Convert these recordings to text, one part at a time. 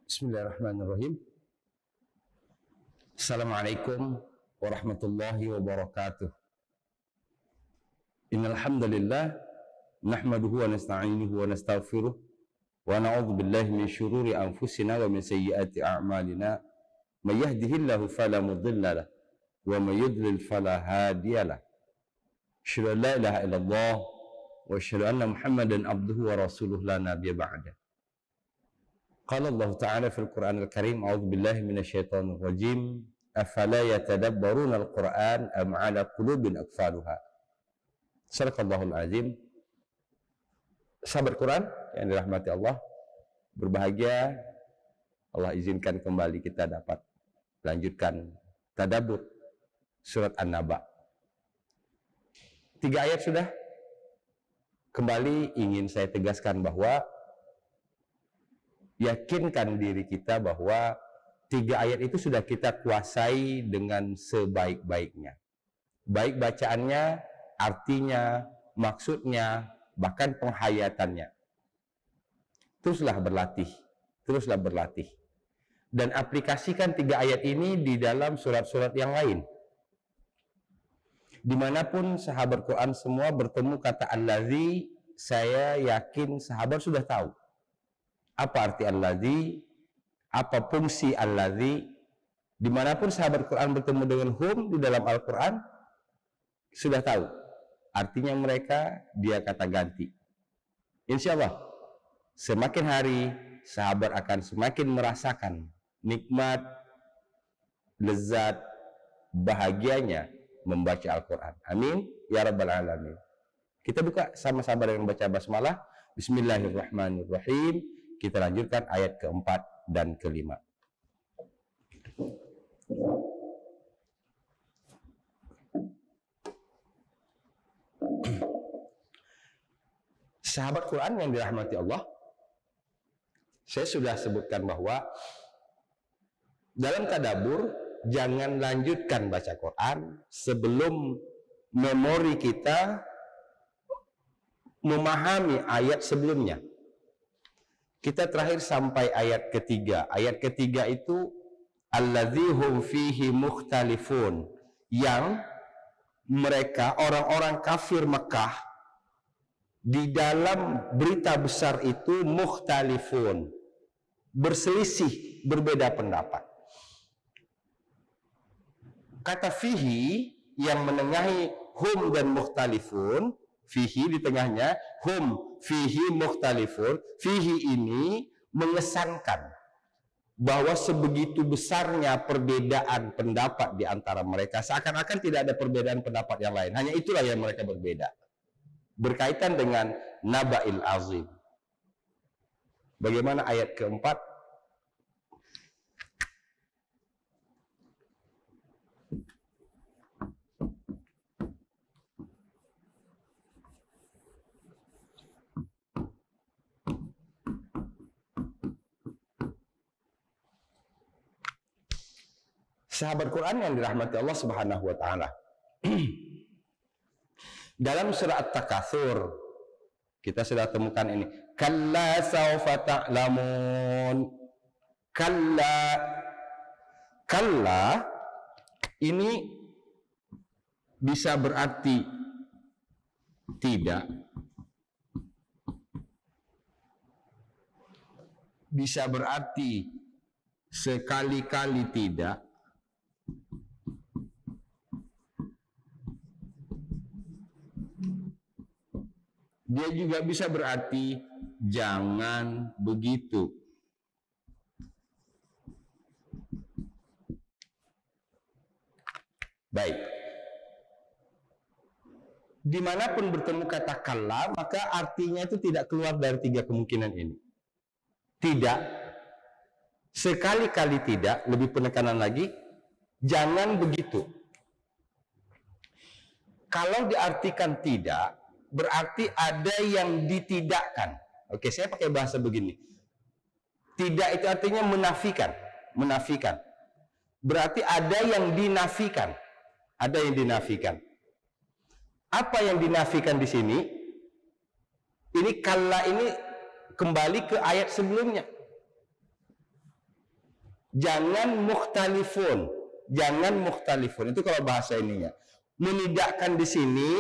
Bismillahirrahmanirrahim. Assalamualaikum warahmatullahi wabarakatuh. Innal hamdalillah nahmaduhu wa nasta'inuhu wa nastaghfiruh wa na'udzu billahi min syururi anfusina wa min sayyiati a'malina. May yahdihillahu fala mudilla lahu wa may yudlil fala hadiya lahu. Asyhadu an la ilaha illallah wa asyhadu anna Muhammadan abduhu wa rasuluhu la nabiyya ba'da. Qala Allah Ta'ala fil Qur'anil Karim, a'udzu billahi minasyaitonir rajim, afala yatadabbaruna al-Qur'an am 'ala qulubin aqfaluha. Shadaqallahul azim. Sahabat Quran yang dirahmati Allah, berbahagia, Allah izinkan kembali kita dapat lanjutkan tadabbur surat An-Naba. 3 ayat sudah. Kembali ingin saya tegaskan bahwa yakinkan diri kita bahwa 3 ayat itu sudah kita kuasai dengan sebaik-baiknya. Baik bacaannya, artinya, maksudnya, bahkan penghayatannya. Teruslah berlatih. Dan aplikasikan 3 ayat ini di dalam surat-surat yang lain. Dimanapun sahabat Quran semua bertemu kata allazi, saya yakin sahabat sudah tahu. Apa arti allazi? Apa fungsi allazi? Dimanapun sahabat Quran bertemu dengan hum di dalam Al-Quran, sudah tahu. Artinya mereka, dia kata ganti. Insya Allah, semakin hari, sahabat akan semakin merasakan nikmat, lezat, bahagianya membaca Al-Quran. Amin. Ya Rabbal Alamin. Kita buka sama-sama dengan baca basmalah. Bismillahirrahmanirrahim. Kita lanjutkan ayat keempat dan kelima. Sahabat Quran yang dirahmati Allah, saya sudah sebutkan bahwa dalam tadabbur jangan lanjutkan baca Quran sebelum memori kita memahami ayat sebelumnya. Kita terakhir sampai ayat ketiga. Ayat ketiga itu allazi hum fihi mukhtalifun, yang mereka orang-orang kafir Mekah di dalam berita besar itu mukhtalifun, berselisih, berbeda pendapat. Kata fihi yang menengahi hum dan mukhtalifun, fihi di tengahnya, hum fihi mukhtalifun. Fihi ini mengesankan bahwa sebegitu besarnya perbedaan pendapat di antara mereka, seakan-akan tidak ada perbedaan pendapat yang lain. Hanya itulah yang mereka berbeda. Berkaitan dengan Naba'il Azim. Bagaimana ayat keempat? Sahabat Quran yang dirahmati Allah Subhanahu wa taala. Dalam surah At-Takatsur kita sudah temukan ini. Kalla saufa ta'lamun. Kalla ini bisa berarti tidak, bisa berarti sekali-kali tidak, dia juga bisa berarti jangan begitu. Baik. Dimanapun bertemu kata kalla, maka artinya itu tidak keluar dari 3 kemungkinan ini. Tidak, sekali-kali tidak, lebih penekanan lagi, jangan begitu. Kalau diartikan tidak, berarti ada yang ditidakkan. Oke, saya pakai bahasa begini. Tidak itu artinya menafikan. Menafikan. Berarti ada yang dinafikan. Ada yang dinafikan. Apa yang dinafikan di sini? Ini kalla ini kembali ke ayat sebelumnya. Jangan mukhtalifun. Jangan mukhtalifun. Itu kalau bahasa ininya. Menidakkan di sini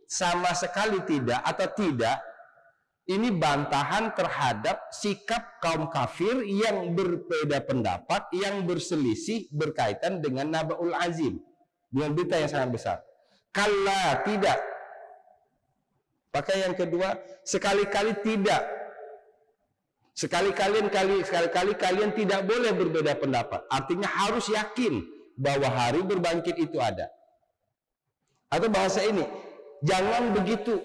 sama sekali tidak atau tidak. Ini bantahan terhadap sikap kaum kafir yang berbeda pendapat, yang berselisih berkaitan dengan Naba'ul Azim. Dengan berita yang sangat besar. Kalla, tidak. Pakai yang kedua, sekali-kali tidak. Sekali-kali kalian tidak boleh berbeda pendapat. Artinya harus yakin bahwa hari berbangkit itu ada. Atau bahasa ini, jangan begitu.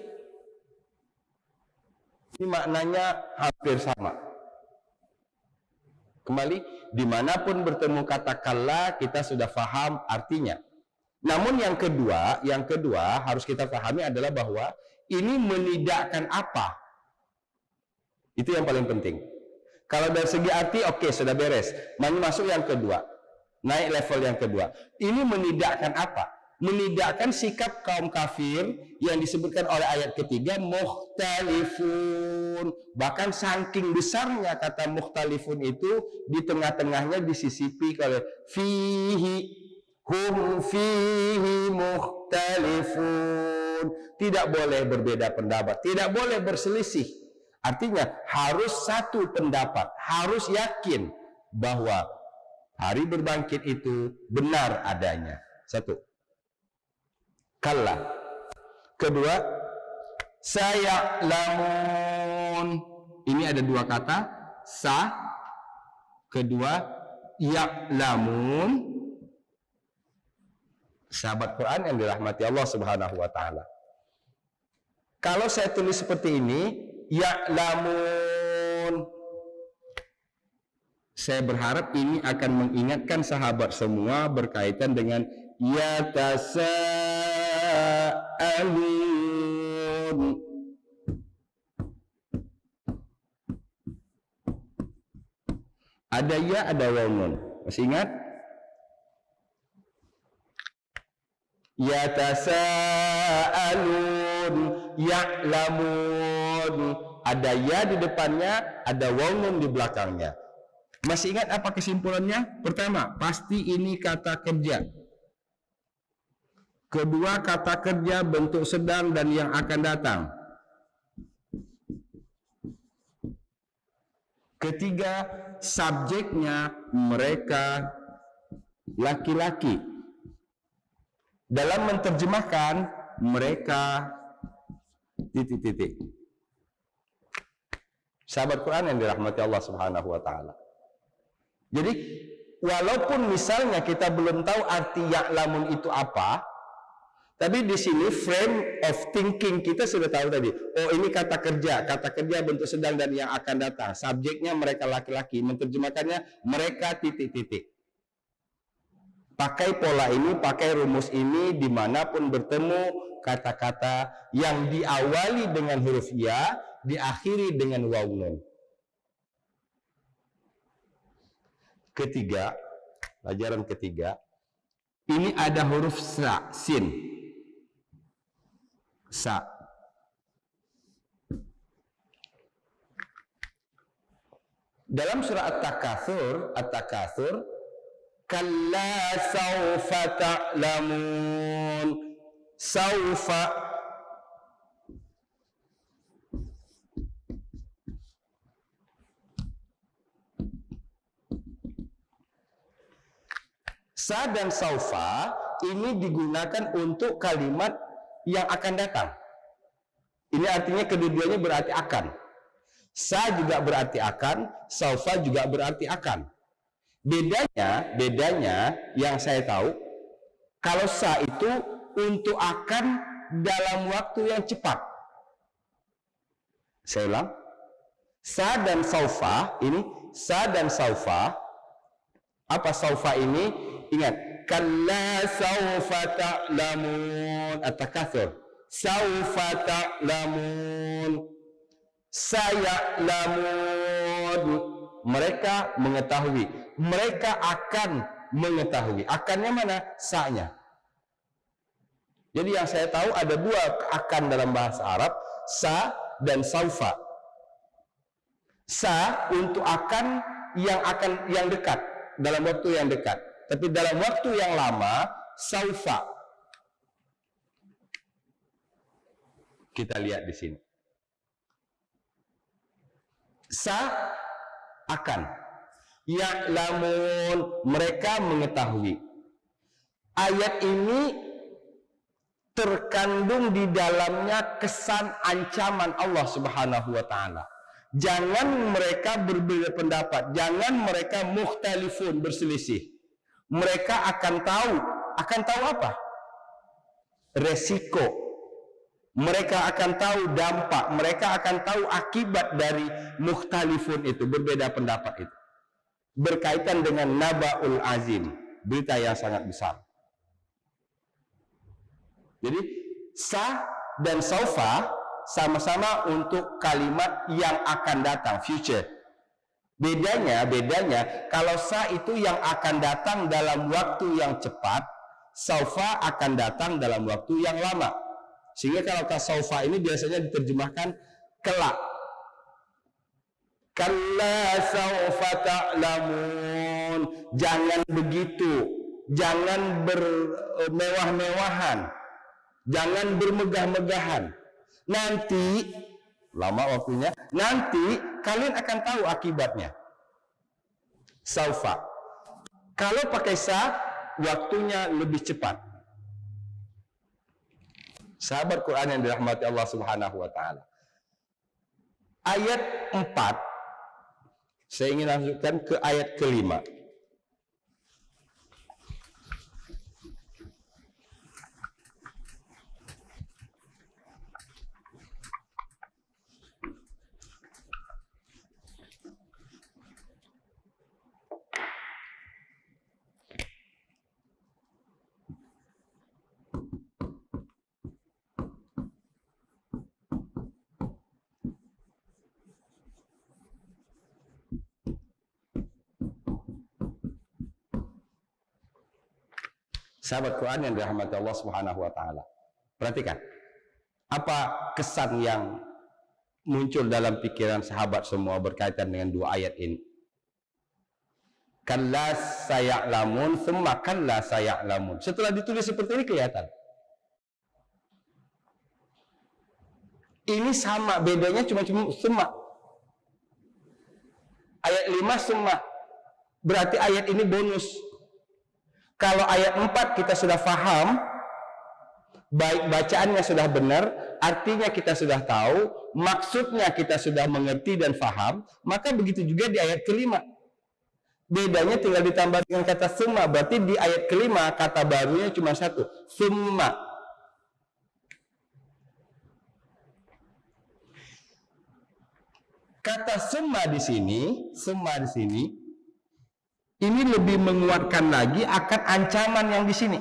Ini maknanya hampir sama. Kembali, dimanapun bertemu kata kalla, kita sudah paham artinya. Namun yang kedua harus kita pahami adalah bahwa ini menidakkan apa? Itu yang paling penting. Kalau dari segi arti, oke, sudah beres. Masuk yang kedua. Naik level yang kedua. Ini menidakkan apa? Menidakkan sikap kaum kafir yang disebutkan oleh ayat ketiga, mukhtalifun. Bahkan saking besarnya kata mukhtalifun itu, di tengah-tengahnya disisipi oleh fihi, hum fihi mukhtalifun. Tidak boleh berbeda pendapat, tidak boleh berselisih. Artinya harus satu pendapat, harus yakin bahwa hari berbangkit itu benar adanya. Satu. Kalla. Kedua, saya'lamun. Ini ada dua kata, sa. Kedua, ya'lamun. Sahabat Quran yang dirahmati Allah Subhanahu wa taala. Kalau saya tulis seperti ini, ya'lamun, saya berharap ini akan mengingatkan sahabat semua berkaitan dengan yatasa'alun. Ada ya, ada waw. Masih ingat? Yatasa'alun, ya'lamun. Ada ya di depannya, ada waw di belakangnya. Masih ingat apa kesimpulannya? Pertama, pasti ini kata kerja. Kedua, kata kerja bentuk sedang dan yang akan datang. Ketiga, subjeknya mereka laki-laki. Dalam menerjemahkan mereka titik-titik. Sahabat Quran yang dirahmati Allah Subhanahu wa taala. Jadi walaupun misalnya kita belum tahu arti ya'lamun itu apa, tapi di sini frame of thinking kita sudah tahu tadi. Oh, ini kata kerja bentuk sedang dan yang akan datang. Subjeknya mereka laki-laki, menerjemahkannya mereka titik-titik. Pakai pola ini, pakai rumus ini dimanapun bertemu kata-kata yang diawali dengan huruf ya, diakhiri dengan waw nun. Ketiga, pelajaran ketiga, ini ada huruf sa, sin, sa. Dalam surah At-Takatsur, kalla saufa ta'lamun. Saufa, sa dan saufa ini digunakan untuk kalimat yang akan datang. Ini artinya kedua-duanya berarti akan. Sa juga berarti akan, saufa juga berarti akan. Bedanya yang saya tahu, kalau sa itu untuk akan dalam waktu yang cepat. Saya ulang. Sa dan saufa ini, sa dan saufa. Apa saufa ini? Ingat, kalla saufa ta'lamun. At-Takatsur. Saufa ta'lamun. Saya'lamun. Mereka mengetahui. Mereka akan mengetahui. Akannya mana? Sa-nya. Jadi yang saya tahu ada dua akan dalam bahasa Arab, sa dan saufa. Sa untuk akan yang dekat. dalam waktu yang dekat, tapi dalam waktu yang lama, saufa. Kita lihat di sini. Akan. Ya'lamun, mereka mengetahui. Ayat ini terkandung di dalamnya kesan ancaman Allah Subhanahu wa taala. Jangan mereka berbeda pendapat, jangan mereka mukhtalifun, berselisih. Mereka akan tahu apa? Resiko. Mereka akan tahu dampak, mereka akan tahu akibat dari mukhtalifun itu, berbeda pendapat itu. Berkaitan dengan naba'ul azim, berita yang sangat besar. Jadi dan saufa sama-sama untuk kalimat yang akan datang, future. Bedanya kalau itu yang akan datang dalam waktu yang cepat, saufa akan datang dalam waktu yang lama. Sehingga kalau saufa ini biasanya diterjemahkan kelak. Kalla saufa ta'lamun. Jangan begitu. Jangan bermewah-mewahan. Jangan bermegah-megahan. Nanti, lama waktunya, nanti kalian akan tahu akibatnya. Saufa. Kalau pakai waktunya lebih cepat. Sahabat Quran yang dirahmati Allah Subhanahu wa taala. Ayat 4, saya ingin lanjutkan ke ayat ke-5. Sahabat Quran yang dirahmati Allah Subhanahu wa taala. Perhatikan. Apa kesan yang muncul dalam pikiran sahabat semua berkaitan dengan dua ayat ini? Kalla saya'lamun, thumma kalla saya'lamun. Setelah ditulis seperti ini kelihatan. Ini sama, bedanya cuma summa. Ayat 5 summa. Berarti ayat ini bonus. Kalau ayat 4 kita sudah paham, baik bacaannya sudah benar, artinya kita sudah tahu, maksudnya kita sudah mengerti dan paham, maka begitu juga di ayat kelima. Bedanya tinggal ditambah dengan kata summa, berarti di ayat kelima kata barunya cuma satu, summa. Kata summa di sini, ini lebih menguatkan lagi akan ancaman yang di sini.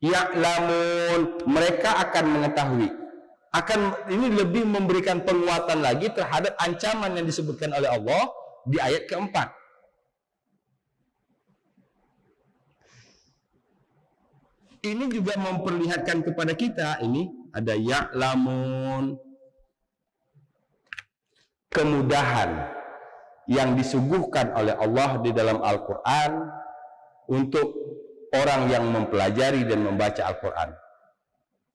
Ya'lamun, mereka akan mengetahui. Ini lebih memberikan penguatan lagi terhadap ancaman yang disebutkan oleh Allah di ayat keempat. Ini juga memperlihatkan kepada kita, ini ada ya'lamun, kemudahan yang disuguhkan oleh Allah di dalam Al-Quran untuk orang yang mempelajari dan membaca Al-Quran.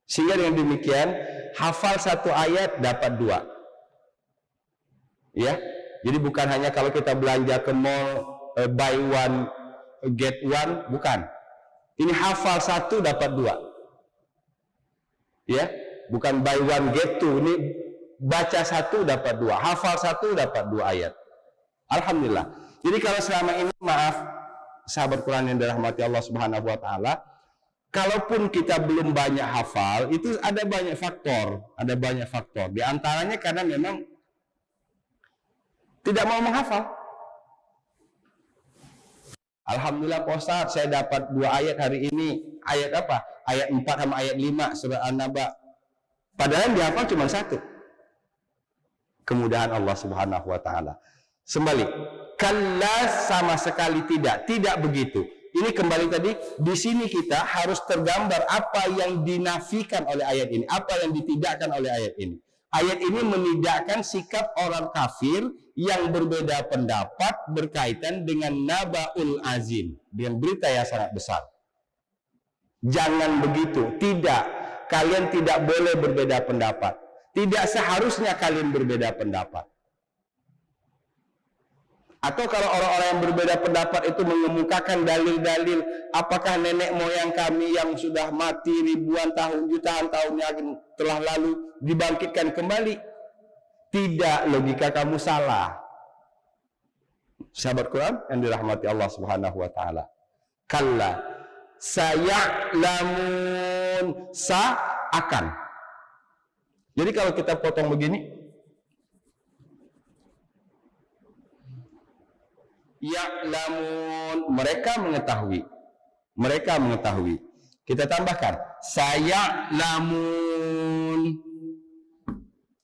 Sehingga dengan demikian, hafal satu ayat dapat 2. Ya, jadi bukan hanya kalau kita belanja ke mall, buy one get one, bukan. Ini hafal 1 dapat 2. Ya, bukan buy one get 2. Ini baca 1 dapat 2, hafal 1 dapat 2 ayat. Alhamdulillah. Jadi kalau selama ini, maaf sahabat Quran yang dirahmati Allah Subhanahu wa taala, kalaupun kita belum banyak hafal, itu ada banyak faktor, Di antaranya karena memang tidak mau menghafal. Alhamdulillah Pak Ustaz, saya dapat 2 ayat hari ini. Ayat apa? Ayat 4 sama ayat 5 surah An-Naba. Padahal yang dihafal cuma 1. Kemudahan Allah Subhanahu wa taala. Sembalik, kalla sama sekali tidak begitu. Ini kembali tadi, di sini kita harus tergambar apa yang dinafikan oleh ayat ini, apa yang ditidakkan oleh ayat ini. Ayat ini menidakkan sikap orang kafir yang berbeda pendapat berkaitan dengan nabaul azim, dengan berita yang sangat besar. Jangan begitu, tidak. Kalian tidak boleh berbeda pendapat. Tidak seharusnya kalian berbeda pendapat. Atau kalau orang-orang yang berbeda pendapat itu mengemukakan dalil-dalil, apakah nenek moyang kami yang sudah mati ribuan tahun, jutaan tahun yang telah lalu dibangkitkan kembali? Tidak, logika kamu salah. Sahabat Quran yang dirahmati Allah Subhanahu wa taala. Kalla saya'lamun, akan. Jadi kalau kita potong begini, ya'lamun, mereka mengetahui. Mereka mengetahui. Kita tambahkan saya'lamun,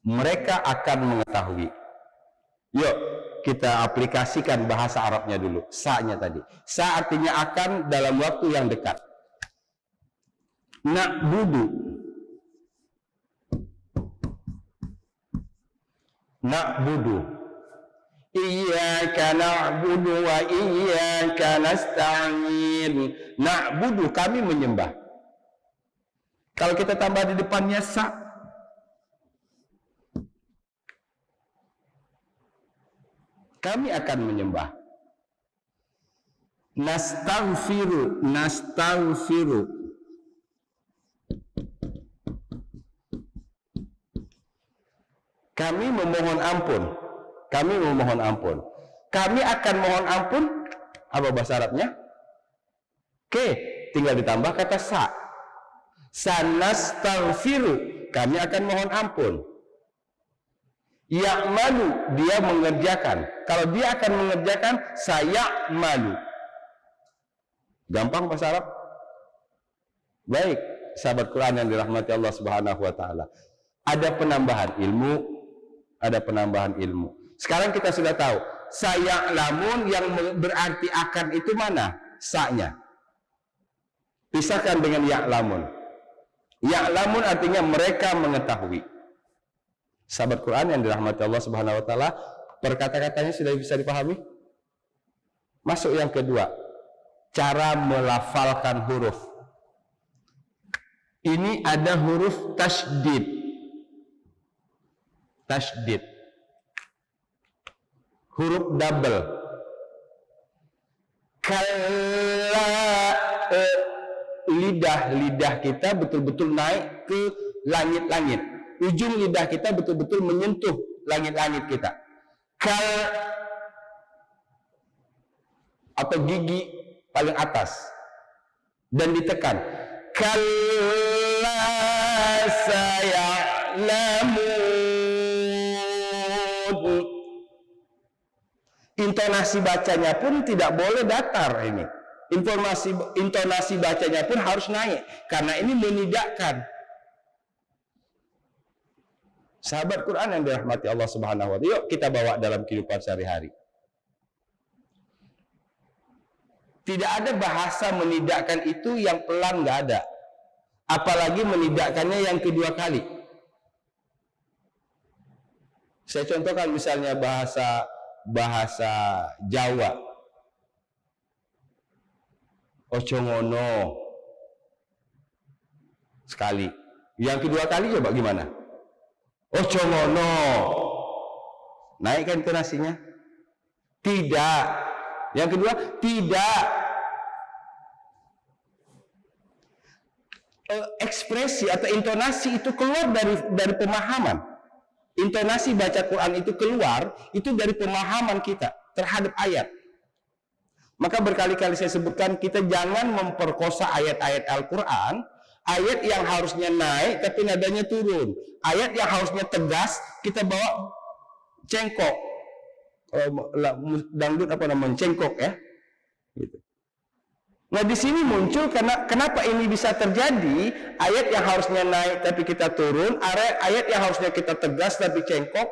mereka akan mengetahui. Yuk kita aplikasikan bahasa Arabnya dulu. Sa-nya tadi. Sa artinya akan dalam waktu yang dekat. Na'budu, na'budu, iyyaka na'budu wa iyyaka nasta'in. Na'budu, kami menyembah. Kalau kita tambah di depannya sa, kami akan menyembah. Nastaghfiru, nastaghfiru, kami memohon ampun. Kami memohon ampun. Kami akan mohon ampun. Apa bahasa Arabnya? Oke, tinggal ditambah kata sa. Sanastaghfiru, kami akan mohon ampun. Ya'malu, dia mengerjakan. Kalau dia akan mengerjakan, saya malu. Gampang bahasa Arab? Baik, sahabat Quran yang dirahmati Allah Subhanahu wa taala. Ada penambahan ilmu, ada penambahan ilmu. Sekarang kita sudah tahu, saya'lamun yang berarti akan itu mana? Sa-nya. Pisahkan dengan ya'lamun. Ya'lamun artinya mereka mengetahui. Sahabat Quran yang dirahmati Allah Subhanahu wa taala, perkata-katanya sudah bisa dipahami? Masuk yang kedua, cara melafalkan huruf. Ini ada huruf tasydid. Tasydid. Huruf double. Kalla, lidah kita betul-betul naik ke langit-langit. Ujung lidah kita betul-betul menyentuh langit-langit kita. Kal, atau gigi paling atas dan ditekan. Kalla saya'lamun. Intonasi bacanya pun tidak boleh datar ini. Intonasi bacanya pun harus naik karena ini menidakkan. Sahabat Quran yang dirahmati Allah Subhanahu wa taala, yuk kita bawa dalam kehidupan sehari-hari. Tidak ada bahasa menidakkan itu yang pelan, nggak ada. Apalagi menidakkannya yang kedua kali. Saya contohkan misalnya bahasa Jawa. Ojo ngono. Sekali. Yang kedua kali coba gimana? Ojo ngono. Naik kan intonasinya? Tidak. Yang kedua, tidak. Ekspresi atau intonasi itu keluar dari pemahaman. Intonasi baca Quran itu keluar itu dari pemahaman kita terhadap ayat. Maka berkali-kali saya sebutkan, kita jangan memperkosa ayat-ayat Al-Quran. Ayat yang harusnya naik tapi nadanya turun. Ayat yang harusnya tegas kita bawa cengkok. Dangdut apa namanya, cengkok ya. Gitu. Nah di sini muncul kenapa ini bisa terjadi? Ayat yang harusnya naik tapi kita turun, ayat yang harusnya kita tegas tapi cengkok.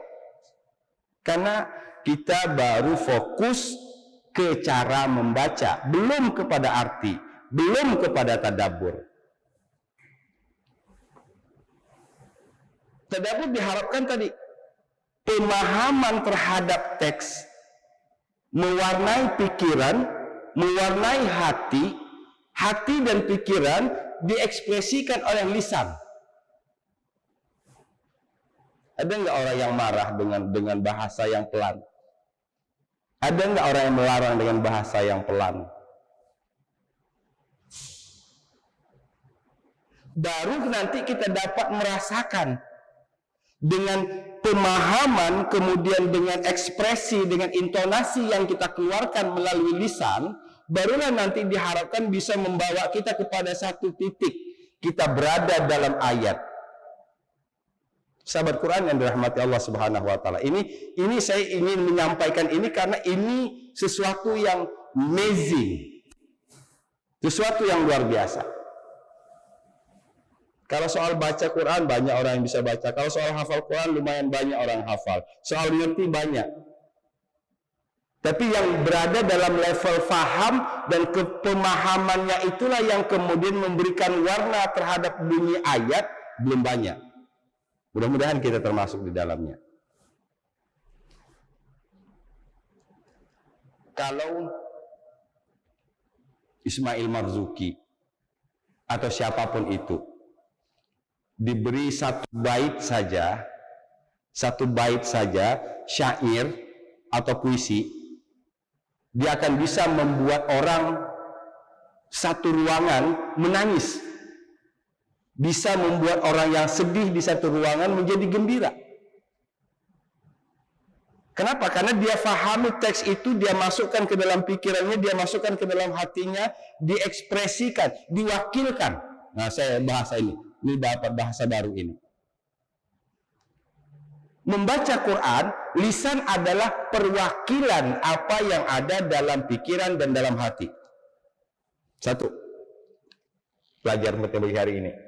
Karena kita baru fokus ke cara membaca, belum kepada arti, belum kepada tadabbur. Tadabbur diharapkan tadi pemahaman terhadap teks mewarnai pikiran, mewarnai hati dan pikiran diekspresikan oleh lisan. Ada nggak orang yang marah dengan bahasa yang pelan? Ada nggak orang yang melarang dengan bahasa yang pelan? Baru nanti kita dapat merasakan dengan pemahaman, kemudian dengan ekspresi, dengan intonasi yang kita keluarkan melalui lisan, barulah nanti diharapkan bisa membawa kita kepada satu titik. Kita berada dalam ayat. Sahabat Quran yang dirahmati Allah Subhanahu wa taala. Ini saya ingin menyampaikan ini karena ini sesuatu yang amazing. Sesuatu yang luar biasa. Kalau soal baca Quran banyak orang yang bisa baca. Kalau soal hafal Quran lumayan banyak orang hafal. Soal ngerti banyak. Tapi yang berada dalam level faham dan pemahamannya itulah yang kemudian memberikan warna terhadap bunyi ayat belum banyak. Mudah-mudahan kita termasuk di dalamnya. Kalau Ismail Marzuki atau siapapun itu diberi satu bait saja syair atau puisi, dia akan bisa membuat orang satu ruangan menangis. Bisa membuat orang yang sedih di satu ruangan menjadi gembira. Kenapa? Karena dia fahami teks itu, dia masukkan ke dalam pikirannya, dia masukkan ke dalam hatinya, diekspresikan, diwakilkan. Nah, saya bahasa ini dapat bahasa baru ini. Membaca Quran, lisan adalah perwakilan apa yang ada dalam pikiran dan dalam hati. Satu, pelajar matematika hari ini.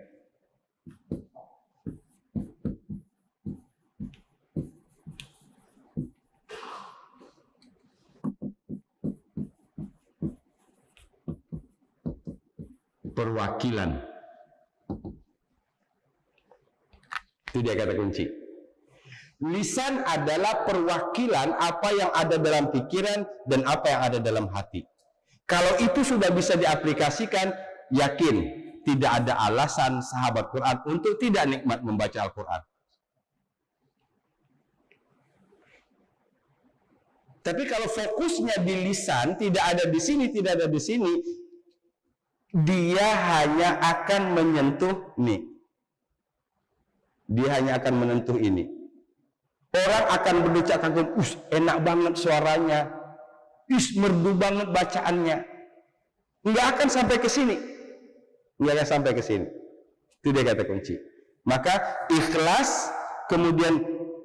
Perwakilan. Itu dia kata kunci. Lisan adalah perwakilan apa yang ada dalam pikiran dan apa yang ada dalam hati. Kalau itu sudah bisa diaplikasikan, yakin tidak ada alasan sahabat Quran untuk tidak nikmat membaca Al-Quran. Tapi kalau fokusnya di lisan, tidak ada di sini, tidak ada di sini, dia hanya akan menyentuh nih. Dia hanya akan menyentuh ini. Orang akan berdecak kagum, enak banget suaranya, merdu banget bacaannya. Nggak akan sampai ke sini. Nggak akan sampai ke sini. Itu dia kata kunci. Maka ikhlas, kemudian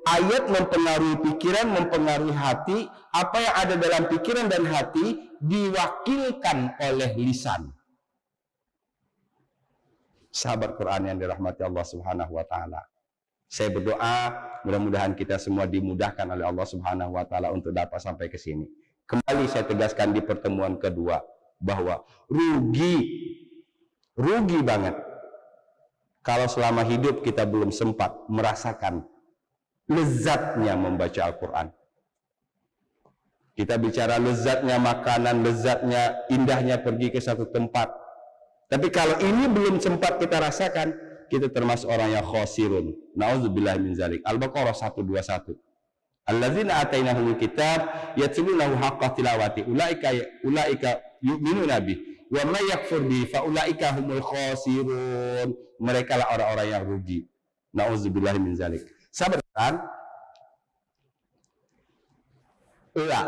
ayat mempengaruhi pikiran, mempengaruhi hati. Apa yang ada dalam pikiran dan hati diwakilkan oleh lisan. Sahabat Quran yang dirahmati Allah Subhanahu wa taala. Saya berdoa mudah-mudahan kita semua dimudahkan oleh Allah Subhanahu wa taala untuk dapat sampai ke sini. Kembali saya tegaskan di pertemuan kedua bahwa rugi banget kalau selama hidup kita belum sempat merasakan lezatnya membaca Al-Quran. Kita bicara lezatnya makanan, lezatnya indahnya pergi ke satu tempat. Tapi kalau ini belum sempat kita rasakan, kita termasuk orang yang khosirun. Nauzubillah min zalik. Al-Baqarah 121. Alladzina atainahumul kitab yatlunahu haqqa tilawati. Ulaika yu'minuna bih. Wa may yakfur bi fa ulaika humul khosirun. Mereka lah orang-orang yang rugi. Nauzubillah min zalik. Sabar kan? Kalla.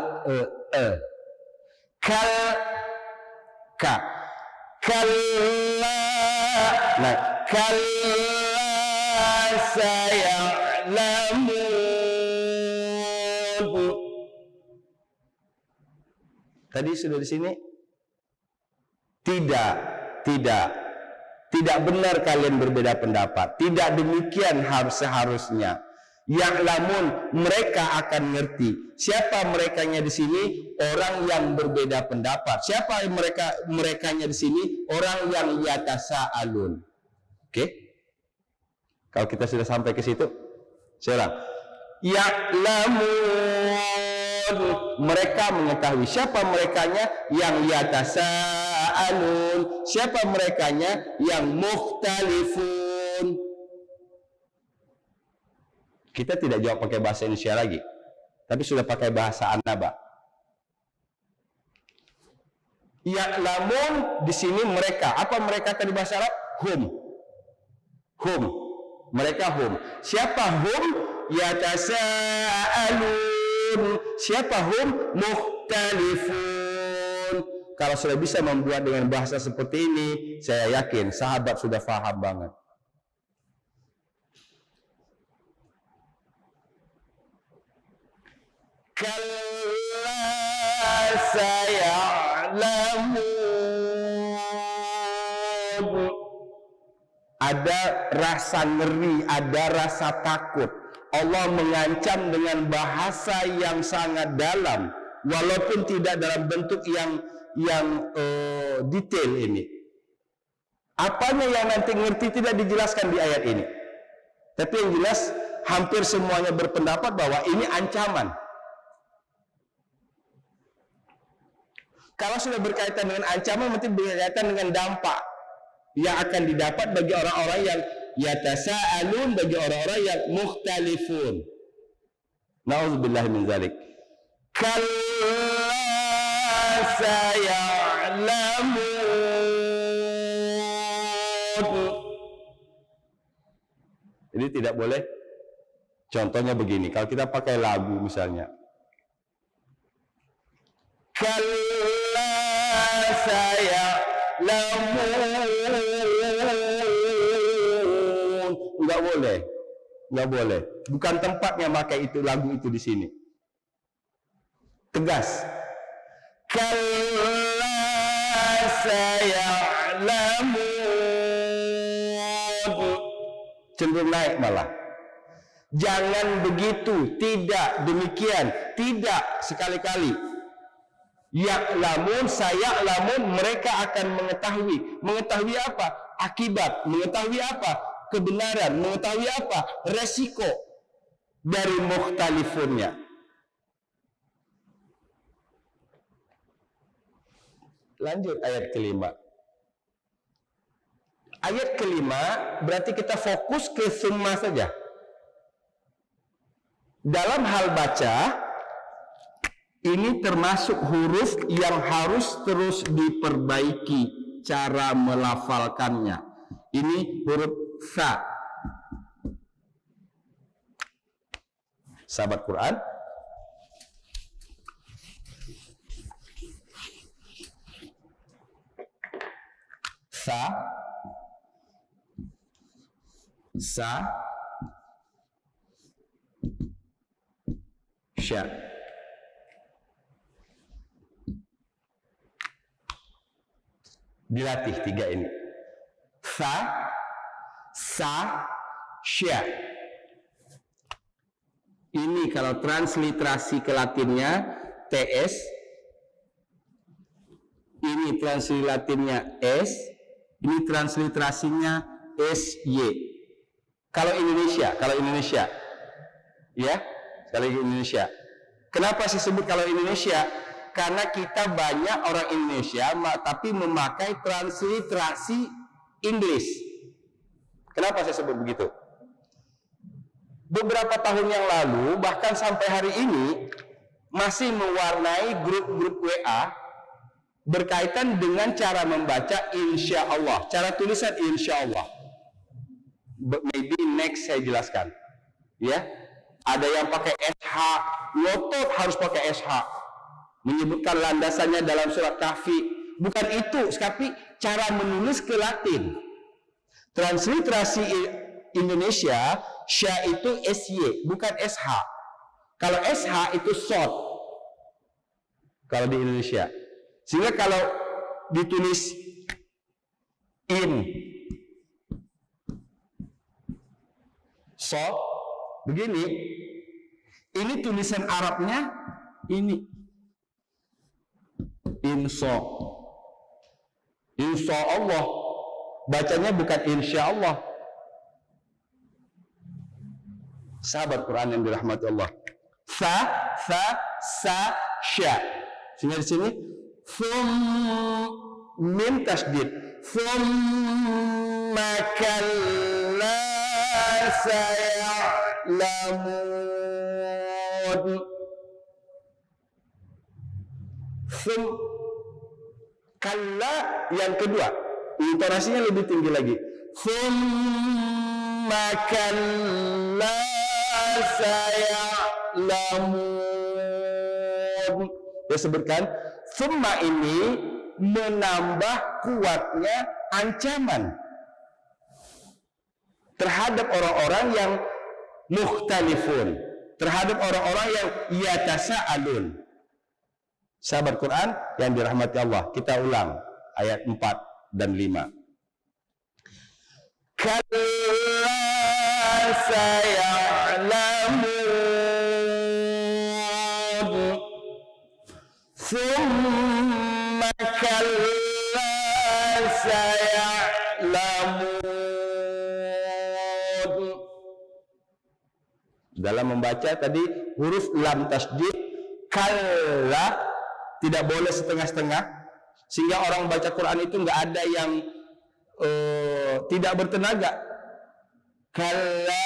Nah, kalla saya'lamun. Tadi sudah di sini? Tidak benar kalian berbeda pendapat. Tidak demikian seharusnya. Ya'lamun, mereka akan ngerti. Siapa merekanya di sini? Orang yang berbeda pendapat. Siapa merekanya di sini? Orang yang yatasa'alun. Oke? Kalau kita sudah sampai ke situ, sekarang ya'lamun, mereka mengetahui. Siapa merekanya? Yang yatasa'alun. Siapa merekanya? Yang mukhtalifun. Kita tidak jawab pakai bahasa Indonesia lagi, tapi sudah pakai bahasa Annaba. Ya'lamun di sini mereka. Apa mereka tadi bahasa Arab? Hum. Hum. Mereka hum. Siapa hum? Yatasa'alun. Siapa hum? Mukhtalifun. Kalau sudah bisa membuat dengan bahasa seperti ini, saya yakin sahabat sudah faham banget. Kalla saya'lamun. Ada rasa ngeri, ada rasa takut. Allah mengancam dengan bahasa yang sangat dalam, walaupun tidak dalam bentuk yang detail ini. Apanya yang nanti ngerti tidak dijelaskan di ayat ini. Tapi yang jelas hampir semuanya berpendapat bahwa ini ancaman. Kalau sudah berkaitan dengan ancaman, berarti berkaitan dengan dampak yang akan didapat bagi orang-orang yang yatasa'alun, bagi orang-orang yang mukhtalifun. Na'udzubillahi min dzalik. Kalla saya'lamun. Jadi tidak boleh. Contohnya begini, kalau kita pakai lagu misalnya, kalla saya'lamun, nggak boleh, nggak boleh. Bukan tempatnya pakai itu lagu itu di sini. Tegas. Kalla saya'lamun, cenderung naik malah. Jangan begitu, tidak demikian, tidak sekali-kali. Ya'lamun, saya'lamun, mereka akan mengetahui. Mengetahui apa? Akibat. Mengetahui apa? Kebenaran. Mengetahui apa? Resiko dari mukhtalifunnya. Lanjut ayat kelima. Ayat kelima berarti kita fokus ke summa saja. Dalam hal baca, ini termasuk huruf yang harus terus diperbaiki cara melafalkannya. Ini huruf sa. Sahabat Quran, sa, sa, sya. Dilatih tiga ini. Fa, sa, sya. Ini kalau transliterasi ke Latinnya TS. Ini transliterasi Latinnya S. Ini transliterasinya SY. Kalau Indonesia, ya, kalau Indonesia. Kenapa saya sebut kalau Indonesia? Karena kita banyak orang Indonesia tapi memakai transliterasi Inggris. Kenapa saya sebut begitu? Beberapa tahun yang lalu, bahkan sampai hari ini, masih mewarnai grup-grup WA berkaitan dengan cara membaca insya Allah, cara tulisan insya Allah. Maybe next saya jelaskan. Ya, ada yang pakai SH, ngotot harus pakai SH. Menyebutkan landasannya dalam surat Kahfi. Bukan itu, tapi cara menulis ke Latin. Transliterasi Indonesia, sya itu SY, bukan SH. Kalau SH itu short. Kalau di Indonesia. Sehingga kalau ditulis in, so, begini, ini tulisan Arabnya, ini. Insya Allah, bacanya bukan insya Allah. Sahabat Quran yang dirahmati Allah. Fa, sa, sya. Sehingga di sini mim tasdid. Thumma kalla saya'lamun. Kalla yang kedua, intonasinya lebih tinggi lagi. Thumma kalla saya'lamun. Dia sebutkan thumma ini menambah kuatnya ancaman terhadap orang-orang yang mukhtalifun, terhadap orang-orang yang yatasa'alun. Sahabat Quran yang dirahmati Allah, kita ulang ayat 4 dan 5. Kalla saya'lamun, thumma kalla saya'lamun. Dalam membaca tadi huruf lam tasdid kalla tidak boleh setengah-setengah, sehingga orang baca Quran itu nggak ada yang tidak bertenaga. Kalla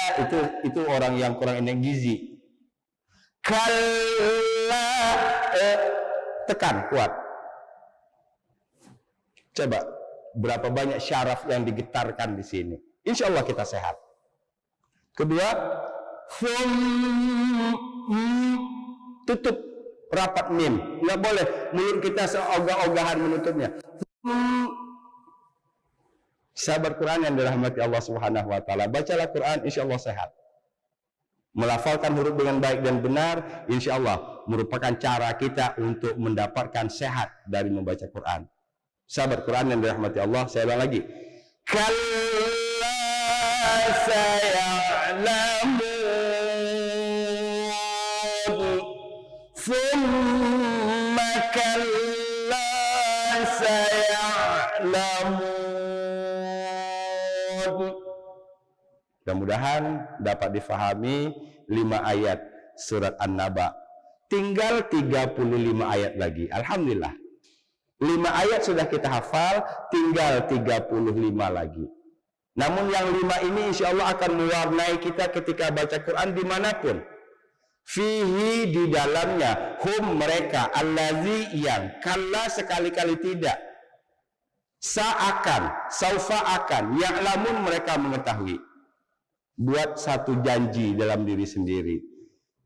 itu orang yang kurang energi gizi. Kalla tekan kuat. Coba berapa banyak syaraf yang digetarkan di sini. Insya Allah kita sehat. Kedua, tutup rapat mim, nggak boleh mulut kita seogah-ogahan menutupnya. Sahabat Quran yang dirahmati Allah Subhanahu wa taala, bacalah Quran, insya Allah sehat. Melafalkan huruf dengan baik dan benar, insya Allah merupakan cara kita untuk mendapatkan sehat dari membaca Quran. Sahabat Quran yang dirahmati Allah, saya ulang lagi. Kalla saya'lamun, thumma kalla saya'lamun. Mudah-mudahan dapat difahami 5 ayat surat An-Naba. Tinggal 35 ayat lagi. Alhamdulillah. 5 ayat sudah kita hafal, tinggal 35 lagi. Namun yang 5 ini insya Allah akan mewarnai kita ketika baca Quran dimanapun. Fihi di dalamnya, hum mereka, allazi yang, kalla sekali-kali tidak, sa'akan, saufa akan, ya'lamun mereka mengetahui. Buat satu janji dalam diri sendiri.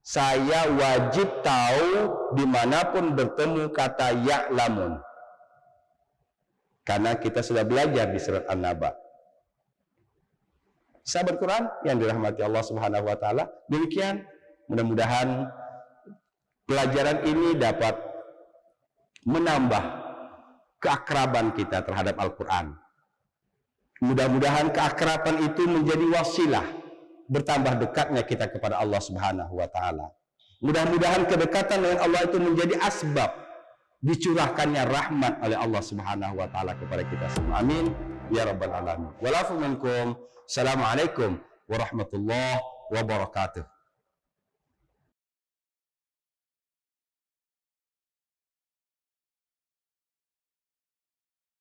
Saya wajib tahu dimanapun bertemu kata ya'lamun. Karena kita sudah belajar di surat An-Naba. Sahabat Quran yang dirahmati Allah Subhanahu wa taala, demikian mudah-mudahan pelajaran ini dapat menambah keakraban kita terhadap Al-Quran. Mudah-mudahan keakraban itu menjadi wasilah bertambah dekatnya kita kepada Allah Subhanahu wa taala. Mudah-mudahan kedekatan dengan Allah itu menjadi asbab dicurahkannya rahmat oleh Allah Subhanahu wa taala kepada kita semua. Amin ya rabbal alamin. Walafu minkum. Assalamualaikum warahmatullahi wabarakatuh.